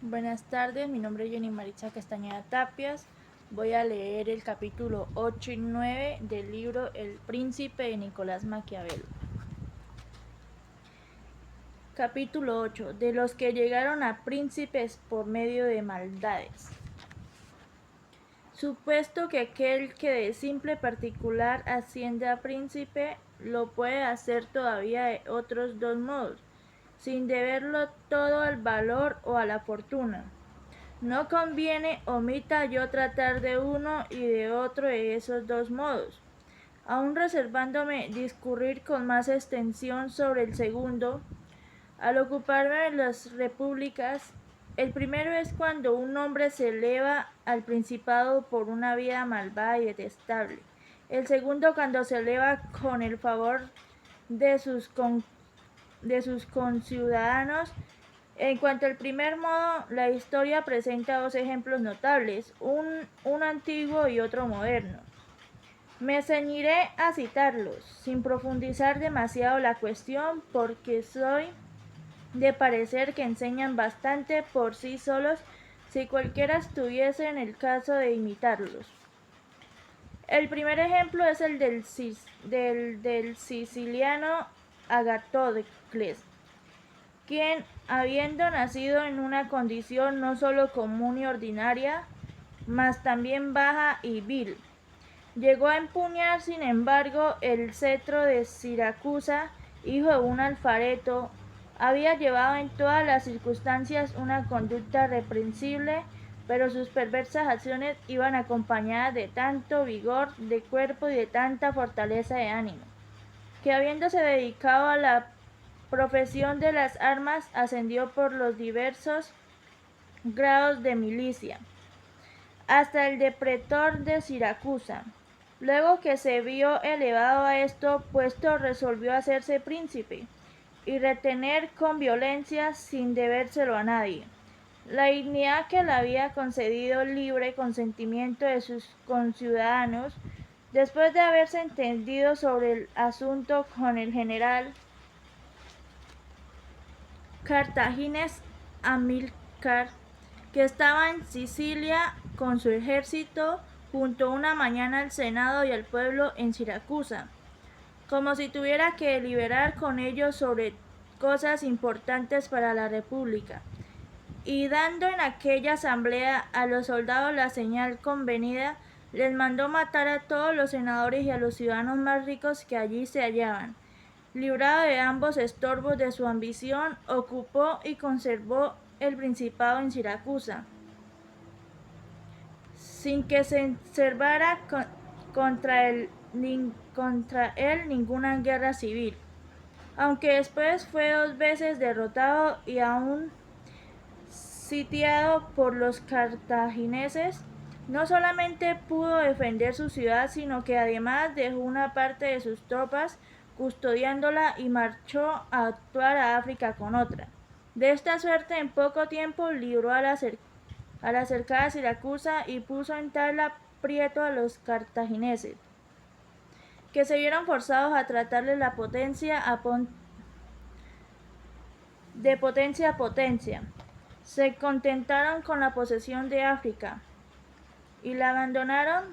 Buenas tardes, mi nombre es Jenny Maritza Castañeda Tapias. Voy a leer el capítulo 8 y 9 del libro El Príncipe de Nicolás Maquiavelo. Capítulo 8. De los que llegaron a príncipes por medio de maldades. Supuesto que aquel que de simple particular asciende a príncipe, lo puede hacer todavía de otros dos modos, sin deberlo todo al valor o a la fortuna. No conviene omita yo tratar de uno y de otro de esos dos modos, aun reservándome discurrir con más extensión sobre el segundo. Al ocuparme de las repúblicas, el primero es cuando un hombre se eleva al principado por una vida malvada y detestable. El segundo cuando se eleva con el favor de sus conciudadanos. En cuanto al primer modo, la historia presenta dos ejemplos notables, uno antiguo y otro moderno. Me ceñiré a citarlos, sin profundizar demasiado la cuestión, porque soy de parecer que enseñan bastante por sí solos si cualquiera estuviese en el caso de imitarlos. El primer ejemplo es el del siciliano Agatocles, quien, habiendo nacido en una condición no solo común y ordinaria, mas también baja y vil, llegó a empuñar, sin embargo, el cetro de Siracusa, hijo de un alfareto. Había llevado en todas las circunstancias una conducta reprensible, pero sus perversas acciones iban acompañadas de tanto vigor de cuerpo y de tanta fortaleza de ánimo, que habiéndose dedicado a la profesión de las armas, ascendió por los diversos grados de milicia, hasta el de pretor de Siracusa. Luego que se vio elevado a esto puesto, resolvió hacerse príncipe y retener con violencia, sin debérselo a nadie, la dignidad que le había concedido el libre consentimiento de sus conciudadanos. Después de haberse entendido sobre el asunto con el general cartaginés Amílcar, que estaba en Sicilia con su ejército, juntó una mañana al Senado y al pueblo en Siracusa, como si tuviera que deliberar con ellos sobre cosas importantes para la República, y dando en aquella asamblea a los soldados la señal convenida, les mandó matar a todos los senadores y a los ciudadanos más ricos que allí se hallaban. Librado de ambos estorbos de su ambición, ocupó y conservó el principado en Siracusa, sin que se observara contra él ninguna guerra civil, aunque después fue 2 veces derrotado y aún sitiado por los cartagineses. No solamente pudo defender su ciudad, sino que además dejó una parte de sus tropas custodiándola y marchó a actuar a África con otra. De esta suerte, en poco tiempo libró a la cercada Siracusa y puso en tal aprieto a los cartagineses, que se vieron forzados a tratarle la potencia de potencia a potencia. Se contentaron con la posesión de África y la abandonaron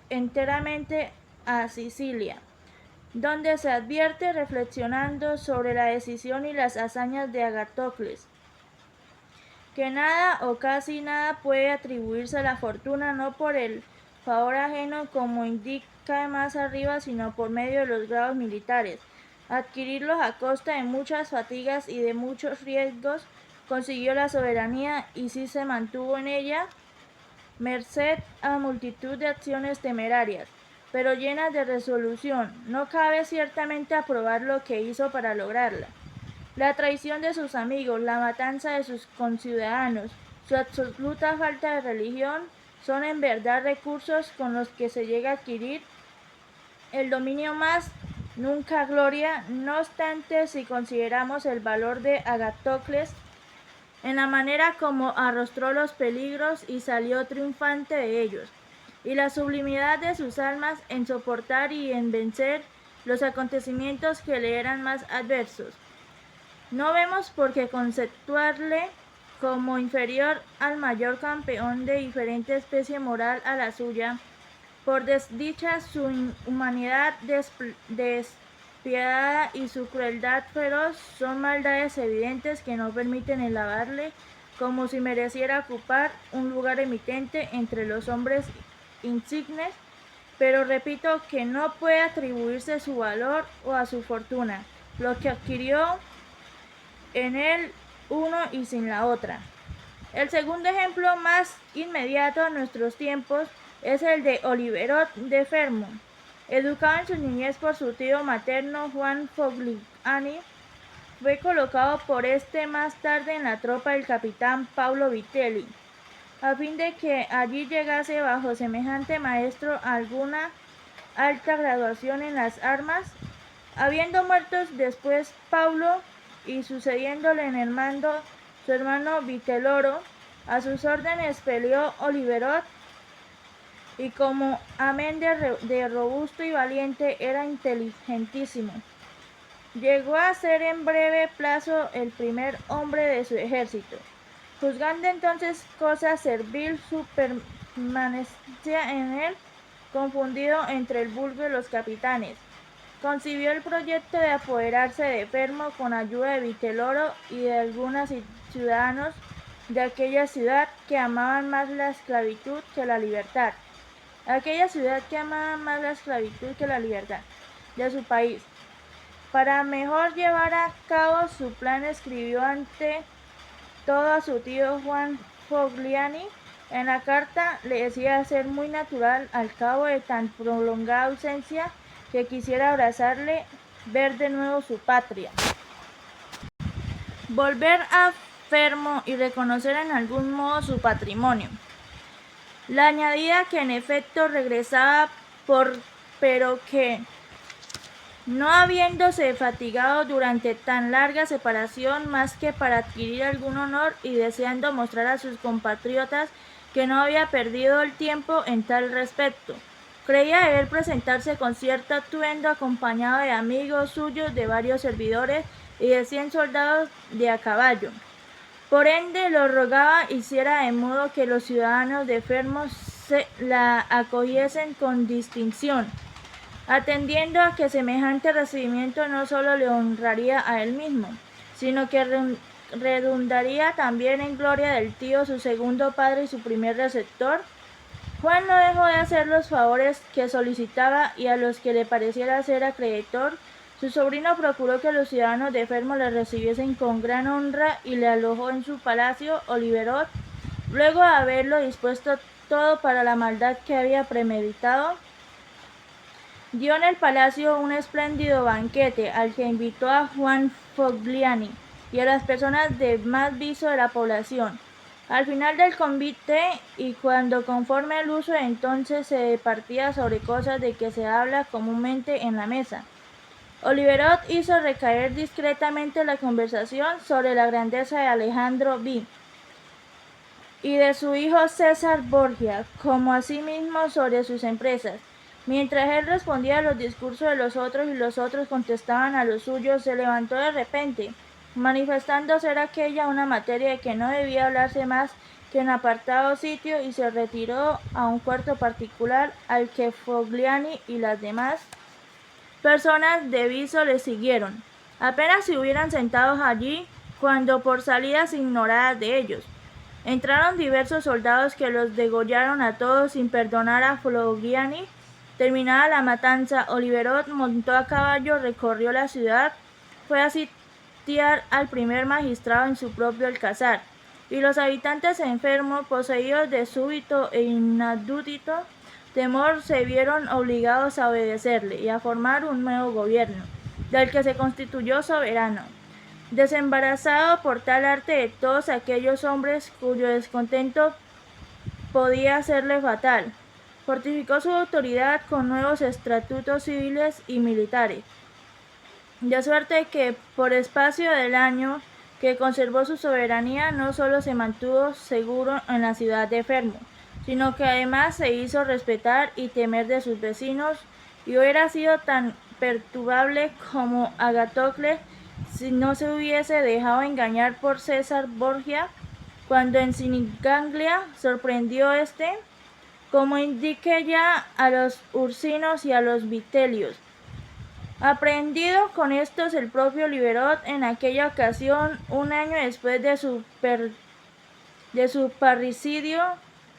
enteramente a Sicilia, donde se advierte, reflexionando sobre la decisión y las hazañas de Agatocles, que nada o casi nada puede atribuirse a la fortuna, no por el favor ajeno como indica más arriba, sino por medio de los grados militares. Adquirirlos a costa de muchas fatigas y de muchos riesgos, consiguió la soberanía y sí se mantuvo en ella, merced a multitud de acciones temerarias, pero llenas de resolución. No cabe ciertamente aprobar lo que hizo para lograrla. La traición de sus amigos, la matanza de sus conciudadanos, su absoluta falta de religión, son en verdad recursos con los que se llega a adquirir el dominio más nunca gloria. No obstante, si consideramos el valor de Agatocles en la manera como arrostró los peligros y salió triunfante de ellos, y la sublimidad de sus almas en soportar y en vencer los acontecimientos que le eran más adversos, no vemos por qué conceptuarle como inferior al mayor campeón de diferente especie moral a la suya. Por desdicha, su humanidad despiadada y su crueldad feroz son maldades evidentes que no permiten alabarle como si mereciera ocupar un lugar eminente entre los hombres insignes, pero repito que no puede atribuirse su valor o a su fortuna, lo que adquirió en el uno y sin la otra. El segundo ejemplo más inmediato a nuestros tiempos es el de Oliverot de Fermo. Educado en su niñez por su tío materno Juan Fogliani, fue colocado por este más tarde en la tropa del capitán Paulo Vitelli, a fin de que allí llegase bajo semejante maestro a alguna alta graduación en las armas. Habiendo muerto después Paulo y sucediéndole en el mando su hermano Viteloro, a sus órdenes peleó Oliverot, y como amén de robusto y valiente, era inteligentísimo. Llegó a ser en breve plazo el primer hombre de su ejército. Juzgando entonces cosa servil su permanencia en él, confundido entre el vulgo y los capitanes, concibió el proyecto de apoderarse de Fermo con ayuda de Viteloro y de algunos ciudadanos de aquella ciudad que amaban más la esclavitud que la libertad. Aquella ciudad que amaba más la esclavitud que la libertad de su país. Para mejor llevar a cabo su plan, escribió ante todo a su tío Juan Fogliani. En la carta le decía ser muy natural, al cabo de tan prolongada ausencia, que quisiera abrazarle, ver de nuevo su patria, volver a Fermo y reconocer en algún modo su patrimonio. Le añadía que en efecto regresaba pero que, no habiéndose fatigado durante tan larga separación más que para adquirir algún honor y deseando mostrar a sus compatriotas que no había perdido el tiempo en tal respecto, creía deber presentarse con cierto atuendo acompañado de amigos suyos, de varios servidores y de 100 soldados de a caballo. Por ende, lo rogaba hiciera de modo que los ciudadanos de Fermo la acogiesen con distinción, atendiendo a que semejante recibimiento no solo le honraría a él mismo, sino que redundaría también en gloria del tío, su segundo padre y su primer receptor. Juan no dejó de hacer los favores que solicitaba y a los que le pareciera ser acreedor. Su sobrino procuró que los ciudadanos de Fermo le recibiesen con gran honra y le alojó en su palacio. Oliverot, luego de haberlo dispuesto todo para la maldad que había premeditado, dio en el palacio un espléndido banquete al que invitó a Juan Fogliani y a las personas de más viso de la población. Al final del convite, y cuando conforme el uso entonces se departía sobre cosas de que se habla comúnmente en la mesa, Oliverot hizo recaer discretamente la conversación sobre la grandeza de Alejandro V y de su hijo César Borgia, como asimismo sobre sus empresas. Mientras él respondía a los discursos de los otros y los otros contestaban a los suyos, se levantó de repente, manifestando ser aquella una materia de que no debía hablarse más que en apartado sitio, y se retiró a un cuarto particular al que Fogliani y las demás personas de viso le siguieron. Apenas se hubieran sentado allí, cuando por salidas ignoradas de ellos, entraron diversos soldados que los degollaron a todos sin perdonar a Fogliani. Terminada la matanza, Oliverot montó a caballo, recorrió la ciudad, fue a sitiar al primer magistrado en su propio alcázar, y los habitantes enfermos, poseídos de súbito e inaudito temor, se vieron obligados a obedecerle y a formar un nuevo gobierno, del que se constituyó soberano, desembarazado por tal arte de todos aquellos hombres cuyo descontento podía serle fatal. Fortificó su autoridad con nuevos estatutos civiles y militares, de suerte que por espacio del año que conservó su soberanía no solo se mantuvo seguro en la ciudad de Fermo, sino que además se hizo respetar y temer de sus vecinos, y hubiera sido tan perturbable como Agatocles si no se hubiese dejado engañar por César Borgia, cuando en Sinigaglia sorprendió como indique ya a los ursinos y a los vitelios. Aprehendido con estos el propio Liberot en aquella ocasión, un año después de su parricidio,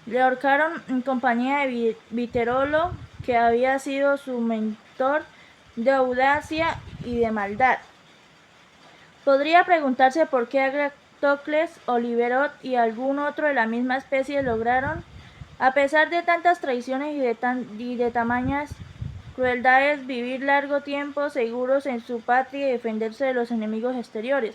le ahorcaron en compañía de Viterolo, que había sido su mentor de audacia y de maldad. Podría preguntarse por qué Agratocles o Liberot y algún otro de la misma especie lograron, a pesar de tantas traiciones y de tamañas crueldades, vivir largo tiempo seguros en su patria y defenderse de los enemigos exteriores,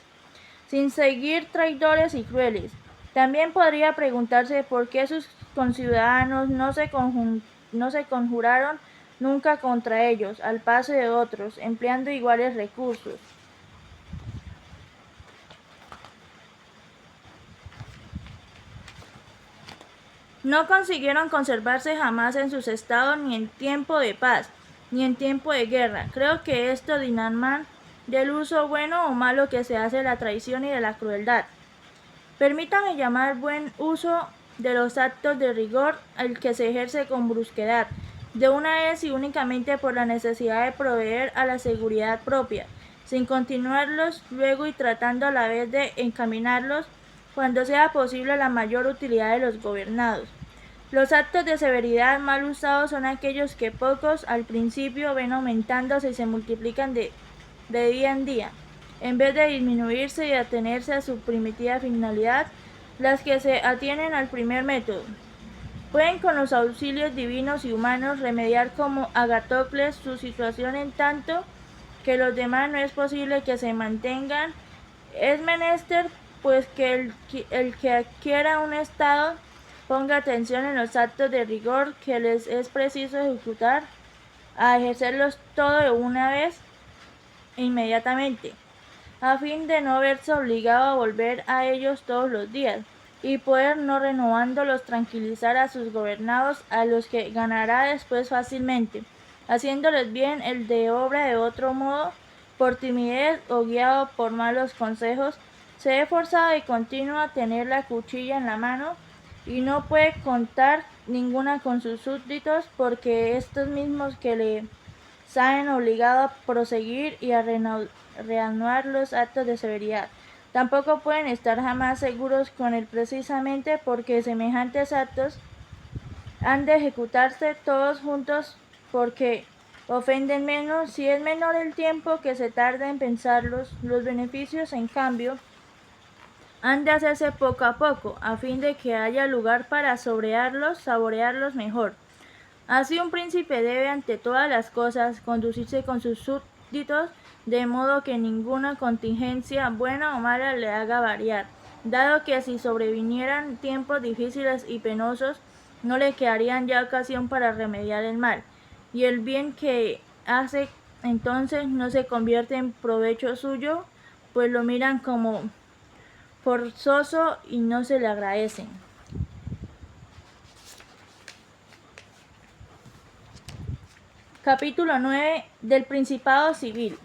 sin seguir traidores y crueles. También podría preguntarse por qué sus conciudadanos no se conjuraron nunca contra ellos, al paso de otros, empleando iguales recursos. No consiguieron conservarse jamás en sus estados ni en tiempo de paz, ni en tiempo de guerra. Creo que esto dinarman del uso bueno o malo que se hace de la traición y de la crueldad. Permítame llamar buen uso de los actos de rigor el que se ejerce con brusquedad, de una vez y únicamente por la necesidad de proveer a la seguridad propia, sin continuarlos luego y tratando a la vez de encaminarlos cuando sea posible a la mayor utilidad de los gobernados. Los actos de severidad mal usados son aquellos que pocos al principio ven aumentándose y se multiplican de día en día, en vez de disminuirse y atenerse a su primitiva finalidad, las que se atienen al primer método. Pueden con los auxilios divinos y humanos remediar como Agatocles su situación en tanto que los demás no es posible que se mantengan. Es menester pues que el que adquiera un estado ponga atención en los actos de rigor que les es preciso ejecutar, a ejercerlos todo de una vez e inmediatamente, a fin de no verse obligado a volver a ellos todos los días, y poder, no renovándolos, tranquilizar a sus gobernados, a los que ganará después fácilmente, haciéndoles bien el de obra de otro modo, por timidez o guiado por malos consejos, se ve forzado de continuo a tener la cuchilla en la mano, y no puede contar ninguna con sus súbditos, porque estos mismos que le saben obligado a proseguir y a reanudar los actos de severidad. Tampoco pueden estar jamás seguros con él precisamente porque semejantes actos han de ejecutarse todos juntos porque ofenden menos. Si es menor el tiempo que se tarda en pensarlos, los beneficios, en cambio, han de hacerse poco a poco, a fin de que haya lugar para saborearlos mejor. Así un príncipe debe ante todas las cosas conducirse con sus súbditos de modo que ninguna contingencia, buena o mala, le haga variar, dado que si sobrevinieran tiempos difíciles y penosos, no le quedarían ya ocasión para remediar el mal, y el bien que hace entonces no se convierte en provecho suyo, pues lo miran como forzoso y no se le agradecen. Capítulo 9 del Principado Civil.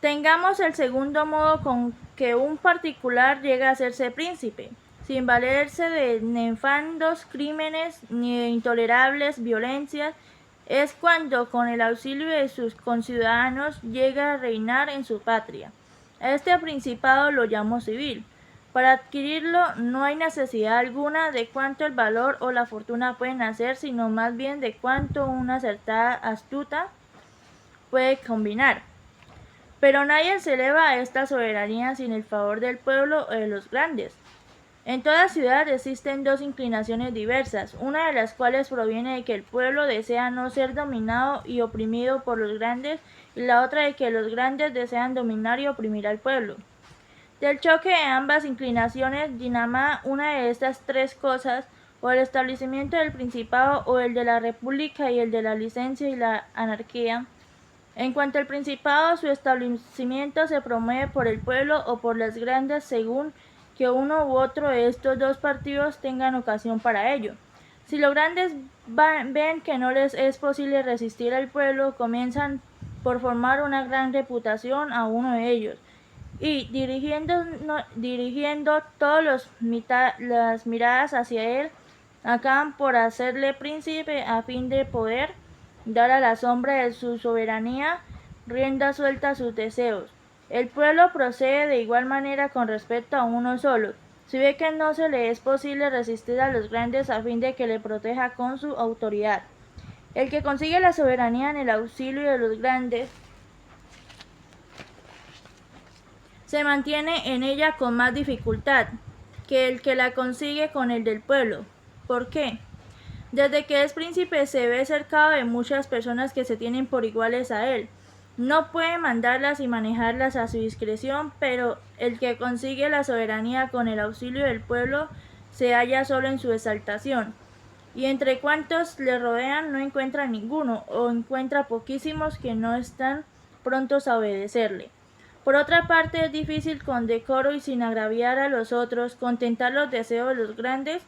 Tengamos el segundo modo con que un particular llega a hacerse príncipe, sin valerse de nefandos crímenes ni de intolerables violencias, es cuando con el auxilio de sus conciudadanos llega a reinar en su patria. A este principado lo llamo civil. Para adquirirlo no hay necesidad alguna de cuánto el valor o la fortuna pueden hacer, sino más bien de cuánto una acertada astuta puede combinar. Pero nadie se eleva a esta soberanía sin el favor del pueblo o de los grandes. En toda ciudad existen dos inclinaciones diversas, una de las cuales proviene de que el pueblo desea no ser dominado y oprimido por los grandes, y la otra de que los grandes desean dominar y oprimir al pueblo. Del choque de ambas inclinaciones dinama una de estas tres cosas, o el establecimiento del principado, o el de la república y el de la licencia y la anarquía. En cuanto al principado, su establecimiento se promueve por el pueblo o por los grandes según que uno u otro de estos dos partidos tengan ocasión para ello. Si los grandes ven que no les es posible resistir al pueblo, comienzan por formar una gran reputación a uno de ellos, y dirigiendo todas las miradas hacia él, acaban por hacerle príncipe a fin de poder dar a la sombra de su soberanía rienda suelta a sus deseos. El pueblo procede de igual manera con respecto a uno solo. Si ve que no se le es posible resistir a los grandes a fin de que le proteja con su autoridad. El que consigue la soberanía en el auxilio de los grandes se mantiene en ella con más dificultad que el que la consigue con el del pueblo. ¿Por qué? Desde que es príncipe se ve cercado de muchas personas que se tienen por iguales a él. No puede mandarlas y manejarlas a su discreción, pero el que consigue la soberanía con el auxilio del pueblo se halla solo en su exaltación. Y entre cuantos le rodean no encuentra ninguno, o encuentra poquísimos que no están prontos a obedecerle. Por otra parte, es difícil con decoro y sin agraviar a los otros contentar los deseos de los grandes,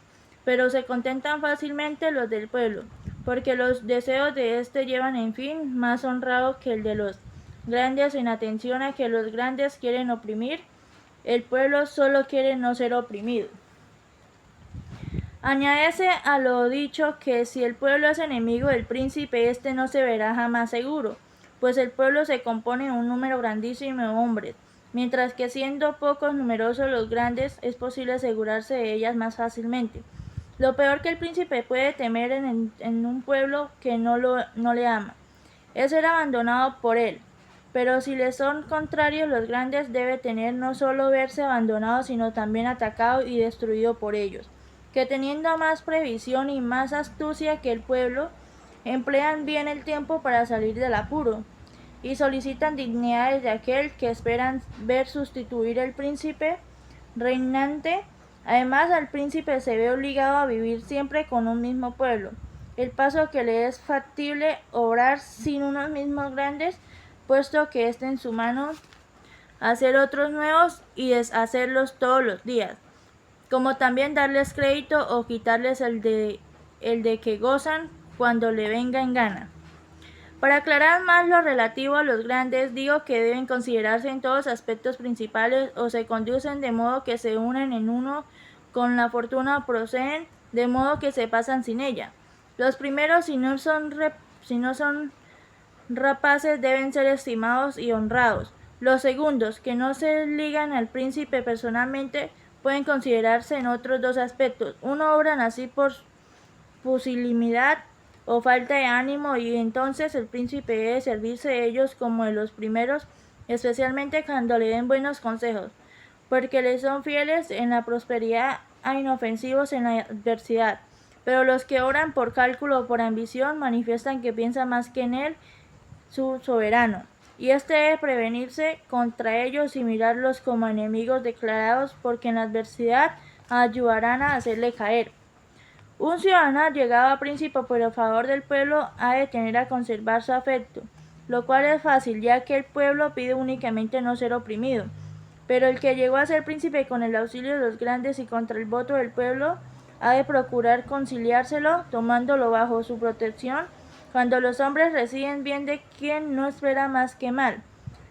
pero se contentan fácilmente los del pueblo, porque los deseos de éste llevan en fin más honrado que el de los grandes en atención a que los grandes quieren oprimir, el pueblo solo quiere no ser oprimido. Añádese a lo dicho que si el pueblo es enemigo del príncipe, éste no se verá jamás seguro, pues el pueblo se compone de un número grandísimo de hombres, mientras que siendo pocos numerosos los grandes, es posible asegurarse de ellas más fácilmente. Lo peor que el príncipe puede temer en un pueblo que no le ama, es ser abandonado por él. Pero si le son contrarios los grandes, debe tener no solo verse abandonado, sino también atacado y destruido por ellos, que teniendo más previsión y más astucia que el pueblo, emplean bien el tiempo para salir del apuro, y solicitan dignidades de aquel que esperan ver sustituir el príncipe reinante. Además, al príncipe se ve obligado a vivir siempre con un mismo pueblo, el paso que le es factible obrar sin unos mismos grandes, puesto que esté en su mano hacer otros nuevos y deshacerlos todos los días, como también darles crédito o quitarles el de que gozan cuando le venga en gana. Para aclarar más lo relativo a los grandes, digo que deben considerarse en todos aspectos principales o se conducen de modo que se unen en uno con la fortuna o proceden de modo que se pasan sin ella. Los primeros, si no son rapaces, deben ser estimados y honrados. Los segundos, que no se ligan al príncipe personalmente, pueden considerarse en otros dos aspectos. Uno, obran así por pusilanimidad o falta de ánimo, y entonces el príncipe debe servirse de ellos como de los primeros, especialmente cuando le den buenos consejos, porque le son fieles en la prosperidad e inofensivos en la adversidad. Pero los que obran por cálculo o por ambición manifiestan que piensan más que en él, su soberano, y éste debe prevenirse contra ellos y mirarlos como enemigos declarados, porque en la adversidad ayudarán a hacerle caer. Un ciudadano llegado a príncipe por el favor del pueblo ha de tener a conservar su afecto, lo cual es fácil, ya que el pueblo pide únicamente no ser oprimido. Pero el que llegó a ser príncipe con el auxilio de los grandes y contra el voto del pueblo, ha de procurar conciliárselo, tomándolo bajo su protección, cuando los hombres reciben bien de quien no espera más que mal.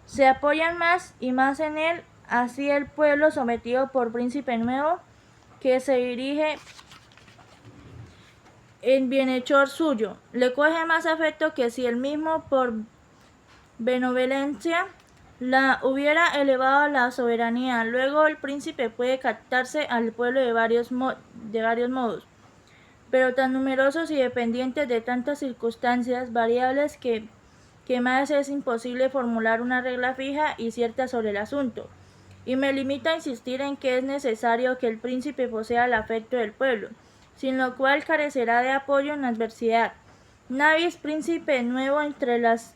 Se apoyan más y más en él, así el pueblo sometido por príncipe nuevo, que se dirige en bienhechor suyo, le coge más afecto que si él mismo por benevolencia la hubiera elevado a la soberanía. Luego el príncipe puede captarse al pueblo de varios modos, pero tan numerosos y dependientes de tantas circunstancias variables que más es imposible formular una regla fija y cierta sobre el asunto. Y me limito a insistir en que es necesario que el príncipe posea el afecto del pueblo, sin lo cual carecerá de apoyo en la adversidad. Nabis, príncipe nuevo entre los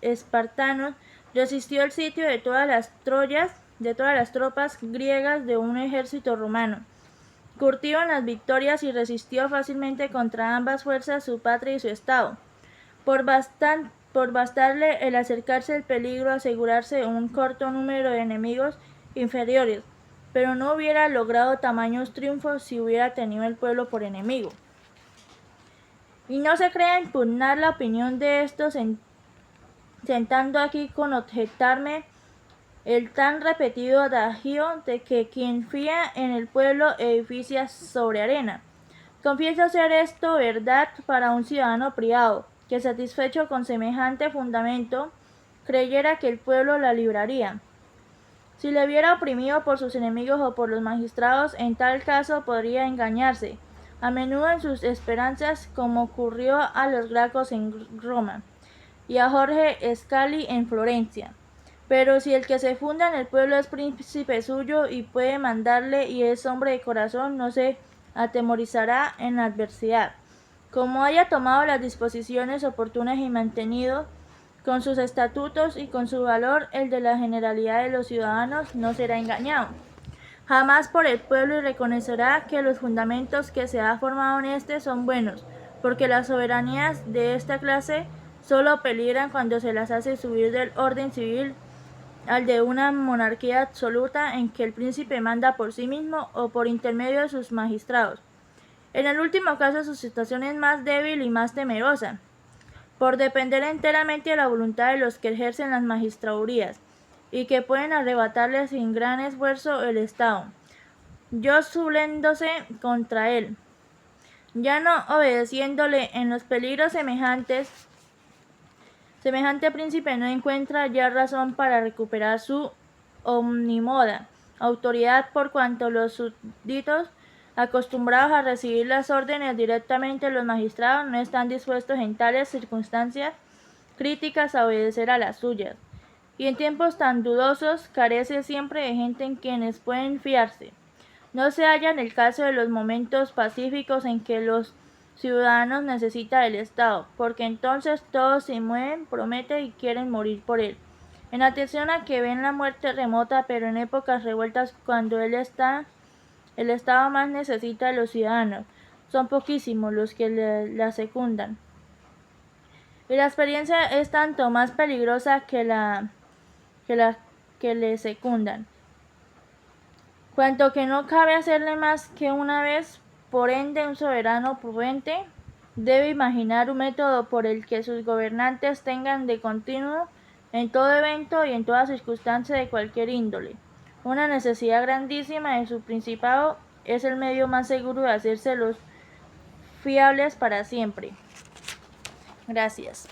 espartanos, resistió el sitio de todas las tropas griegas de un ejército romano. Curtido en las victorias y resistió fácilmente contra ambas fuerzas su patria y su estado. Por bastarle el acercarse el peligro, asegurarse de un corto número de enemigos inferiores, pero no hubiera logrado tamaños triunfos si hubiera tenido el pueblo por enemigo. Y no se crea impugnar la opinión de estos, sentando aquí con objetarme el tan repetido adagio de que quien fía en el pueblo edificia sobre arena. Confieso ser esto verdad para un ciudadano privado, que satisfecho con semejante fundamento, creyera que el pueblo la libraría. Si le viera oprimido por sus enemigos o por los magistrados, en tal caso podría engañarse, a menudo en sus esperanzas, como ocurrió a los Gracos en Roma y a Jorge Scali en Florencia. Pero si el que se funda en el pueblo es príncipe suyo y puede mandarle y es hombre de corazón, no se atemorizará en la adversidad. Como haya tomado las disposiciones oportunas y mantenido con sus estatutos y con su valor el de la generalidad de los ciudadanos, no será engañado jamás por el pueblo y reconocerá que los fundamentos que se ha formado en este son buenos, porque las soberanías de esta clase solo peligran cuando se las hace subir del orden civil al de una monarquía absoluta en que el príncipe manda por sí mismo o por intermedio de sus magistrados. En el último caso su situación es más débil y más temerosa, por depender enteramente de la voluntad de los que ejercen las magistradurías y que pueden arrebatarle sin gran esfuerzo el Estado, subiéndose contra él, ya no obedeciéndole en los peligros semejantes. Semejante príncipe no encuentra ya razón para recuperar su omnímoda autoridad, por cuanto los súbditos, acostumbrados a recibir las órdenes directamente de los magistrados, no están dispuestos en tales circunstancias críticas a obedecer a las suyas, y en tiempos tan dudosos carece siempre de gente en quienes pueden fiarse. No se halla en el caso de los momentos pacíficos en que los ciudadanos necesitan del Estado, porque entonces todos se mueven, prometen y quieren morir por él. En atención a que ven la muerte remota, pero en épocas revueltas, cuando el Estado más necesita de los ciudadanos, son poquísimos los que la secundan. Y la experiencia es tanto más peligrosa que le secundan, cuanto que no cabe hacerle más que una vez. Por ende, un soberano prudente debe imaginar un método por el que sus gobernantes tengan de continuo, en todo evento y en toda circunstancia de cualquier índole, una necesidad grandísima de su principado. Es el medio más seguro de hacérselos fiables para siempre. Gracias.